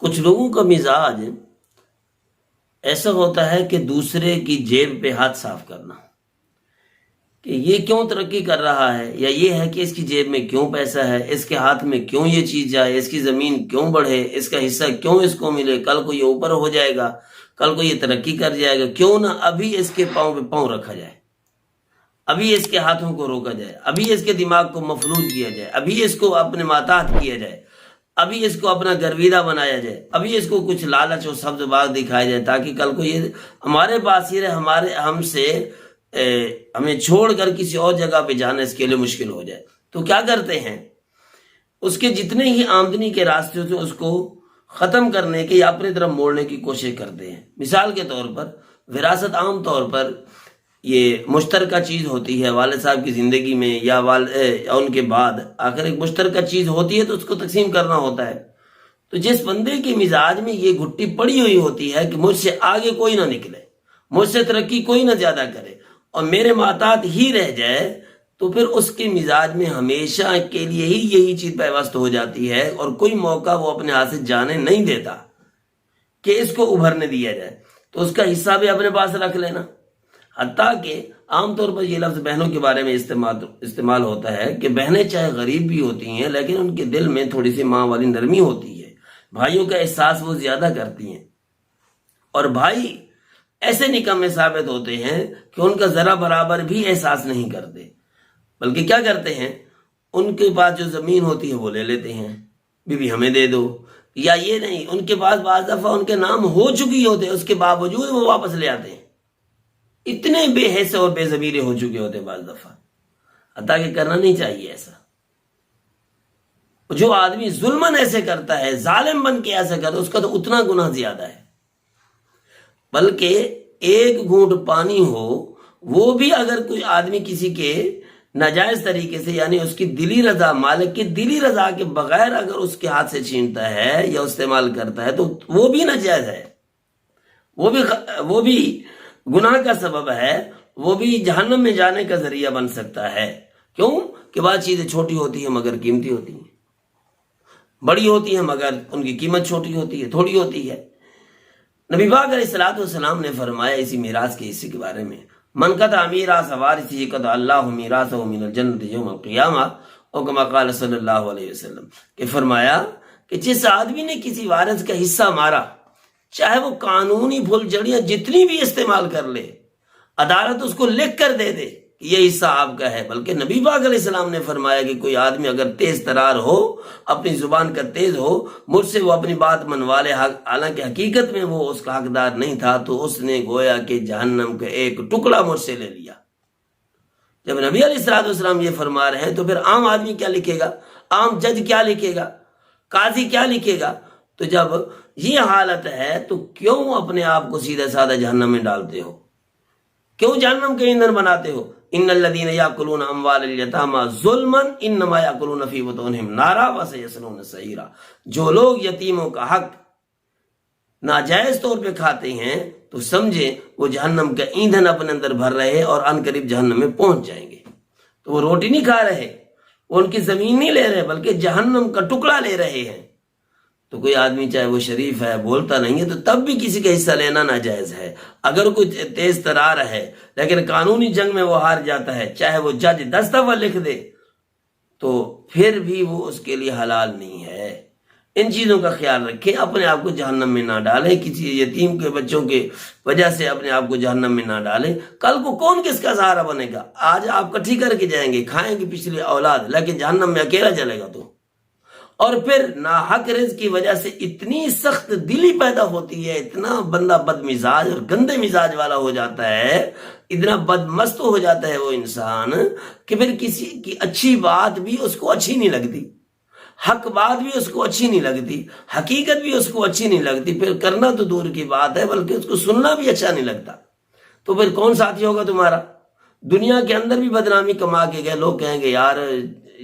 کچھ لوگوں کا مزاج ایسا ہوتا ہے کہ دوسرے کی جیب پہ ہاتھ صاف کرنا، کہ یہ کیوں ترقی کر رہا ہے، یا یہ ہے کہ اس کی جیب میں کیوں پیسہ ہے، اس کے ہاتھ میں کیوں یہ چیز جائے، اس کی زمین کیوں بڑھے، اس کا حصہ کیوں اس کو ملے، کل کو یہ اوپر ہو جائے گا، کل کو یہ ترقی کر جائے گا، کیوں نہ ابھی اس کے پاؤں پہ پاؤں رکھا جائے، ابھی اس کے ہاتھوں کو روکا جائے، ابھی اس کے دماغ کو مفلوج کیا جائے، ابھی اس کو اپنے ماتحت کیا جائے، ابھی اس کو اپنا گرویدہ بنایا جائے، ابھی اس کو کچھ لالچ اور سبز باغ دکھایا جائے، تاکہ کل کو یہ ہمارے پاس ہی رہے، ہمیں چھوڑ کر کسی اور جگہ پہ جانا اس کے لیے مشکل ہو جائے۔ تو کیا کرتے ہیں، اس کے جتنے ہی آمدنی کے راستے سے اس کو ختم کرنے کے یا اپنی طرف موڑنے کی کوشش کرتے ہیں۔ مثال کے طور پر وراثت عام طور پر یہ مشترکہ چیز ہوتی ہے، والد صاحب کی زندگی میں یا ان کے بعد آخر ایک مشترکہ چیز ہوتی ہے تو اس کو تقسیم کرنا ہوتا ہے۔ تو جس بندے کے مزاج میں یہ گھٹی پڑی ہوئی ہوتی ہے کہ مجھ سے آگے کوئی نہ نکلے، مجھ سے ترقی کوئی نہ زیادہ کرے اور میرے ماتحت ہی رہ جائے، تو پھر اس کے مزاج میں ہمیشہ کے لیے ہی یہی چیز پیوست ہو جاتی ہے، اور کوئی موقع وہ اپنے ہاتھ سے جانے نہیں دیتا کہ اس کو ابھرنے دیا جائے، تو اس کا حصہ بھی اپنے پاس رکھ لینا۔ حتیٰ کہ عام طور پر یہ لفظ بہنوں کے بارے میں استعمال ہوتا ہے کہ بہنیں چاہے غریب بھی ہوتی ہیں لیکن ان کے دل میں تھوڑی سی ماں والی نرمی ہوتی ہے، بھائیوں کا احساس وہ زیادہ کرتی ہیں، اور بھائی ایسے نکمے ثابت ہوتے ہیں کہ ان کا ذرا برابر بھی احساس نہیں کرتے، بلکہ کیا کرتے ہیں، ان کے پاس جو زمین ہوتی ہے وہ لے لیتے ہیں، بی ہمیں دے دو، یا یہ نہیں، ان کے پاس بعض دفعہ ان کے نام ہو چکی ہوتے ہیں، اس کے باوجود وہ واپس لے آتے ہیں، اتنے بے حیث اور بے ضمیرے ہو چکے ہوتے ہیں بعض دفعہ۔ حتیٰ کہ کرنا نہیں چاہیے ایسا۔ جو آدمی ظلمن ایسے کرتا ہے، ظالم بن کے ایسا کرتا ہے، اس کا تو اتنا گناہ زیادہ ہے، بلکہ ایک گھونٹ پانی ہو وہ بھی اگر کوئی آدمی کسی کے ناجائز طریقے سے، یعنی اس کی دلی رضا، مالک کی دلی رضا کے بغیر اگر اس کے ہاتھ سے چھینتا ہے یا استعمال کرتا ہے تو وہ بھی ناجائز ہے، وہ بھی گناہ کا سبب ہے، وہ بھی جہنم میں جانے کا ذریعہ بن سکتا ہے۔ کیوں کہ بعض چیزیں چھوٹی ہوتی ہیں مگر قیمتی ہوتی ہیں، بڑی ہوتی ہیں مگر ان کی قیمت چھوٹی ہوتی ہے، تھوڑی ہوتی ہے۔ نبی پاک علیہ الصلوۃ والسلام نے فرمایا اسی میراث کے حصے کے بارے میں، من قطع میراث وارثہ قطع اللہ میراثہ من الجنۃ یوم القیامہ، اور کما قال صلی اللہ علیہ وسلم، کہ فرمایا کہ جس آدمی نے کسی وارث کا حصہ مارا، چاہے وہ قانونی پھل جڑیاں جتنی بھی استعمال کر لے، عدالت اس کو لکھ کر دے دے کہ یہ حصہ آپ کا ہے، بلکہ نبی پاک علیہ السلام نے فرمایا کہ کوئی آدمی اگر تیز ترار ہو، اپنی زبان کا تیز ہو، مجھ سے وہ اپنی بات منوا لے، حالانکہ حقیقت میں وہ اس کا حقدار نہیں تھا، تو اس نے گویا کہ جہنم کا ایک ٹکڑا مجھ سے لے لیا۔ جب نبی علیہ الصلوۃ والسلام یہ فرما رہے ہیں تو پھر عام آدمی کیا لکھے گا، عام جج کیا لکھے گا، قاضی کیا لکھے گا؟ تو جب یہ حالت ہے تو کیوں اپنے آپ کو سیدھا سادہ جہنم میں ڈالتے ہو، کیوں جہنم کے ایندھن بناتے ہو؟ ان الذین یاکلون اموال الیتامی ظلما انما یاکلون فی بطونہم نارا وسیصلون سعیرا۔ جو لوگ یتیموں کا حق ناجائز طور پہ کھاتے ہیں تو سمجھے وہ جہنم کا ایندھن اپنے اندر بھر رہے ہیں، اور ان قریب جہنم میں پہنچ جائیں گے۔ تو وہ روٹی نہیں کھا رہے، وہ ان کی زمین نہیں لے رہے، بلکہ جہنم کا ٹکڑا لے رہے ہیں۔ تو کوئی آدمی چاہے وہ شریف ہے، بولتا نہیں ہے، تو تب بھی کسی کا حصہ لینا ناجائز ہے۔ اگر کوئی تیز ترار ہے لیکن قانونی جنگ میں وہ ہار جاتا ہے، چاہے وہ جج 10 دفعہ لکھ دے، تو پھر بھی وہ اس کے لیے حلال نہیں ہے۔ ان چیزوں کا خیال رکھیں، اپنے آپ کو جہنم میں نہ ڈالیں، کسی یتیم کے بچوں کے وجہ سے اپنے آپ کو جہنم میں نہ ڈالیں۔ کل کو کون کس کا سہارا بنے گا؟ آج آپ کٹھی کر کے جائیں گے، کھائیں گے پچھلی اولاد، لیکن جہنم میں اکیلا چلے گا تو۔ اور پھر ناحق رزق کی وجہ سے اتنی سخت دلی پیدا ہوتی ہے، اتنا بندہ بد مزاج اور گندے مزاج والا ہو جاتا ہے، اتنا بد مست ہو جاتا ہے وہ انسان کہ پھر کسی کی اچھی بات بھی اس کو اچھی نہیں لگتی، حق بات بھی اس کو اچھی نہیں لگتی، حقیقت بھی اس کو اچھی نہیں لگتی، پھر کرنا تو دور کی بات ہے بلکہ اس کو سننا بھی اچھا نہیں لگتا۔ تو پھر کون ساتھی ہوگا تمہارا؟ دنیا کے اندر بھی بدنامی کما کے گئے، لوگ کہیں گے یار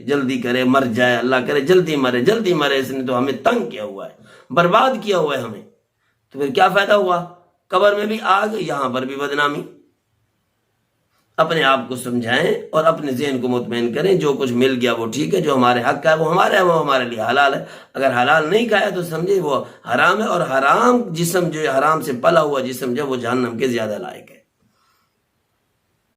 جلدی کرے مر جائے، اللہ کرے جلدی مرے جلدی مرے، اس نے تو ہمیں تنگ کیا ہوا ہے، برباد کیا ہوا ہے ہمیں۔ تو پھر کیا فائدہ ہوا؟ قبر میں بھی آگ، یہاں پر بھی بدنامی۔ اپنے آپ کو سمجھائیں اور اپنے ذہن کو مطمئن کریں، جو کچھ مل گیا وہ ٹھیک ہے، جو ہمارے حق کا ہے وہ ہمارا ہے، وہ ہمارے لیے حلال ہے۔ اگر حلال نہیں کھایا تو سمجھے وہ حرام ہے، اور حرام جسم جو حرام سے پلا ہوا جسم جو وہ جہنم کے زیادہ لائق ہے۔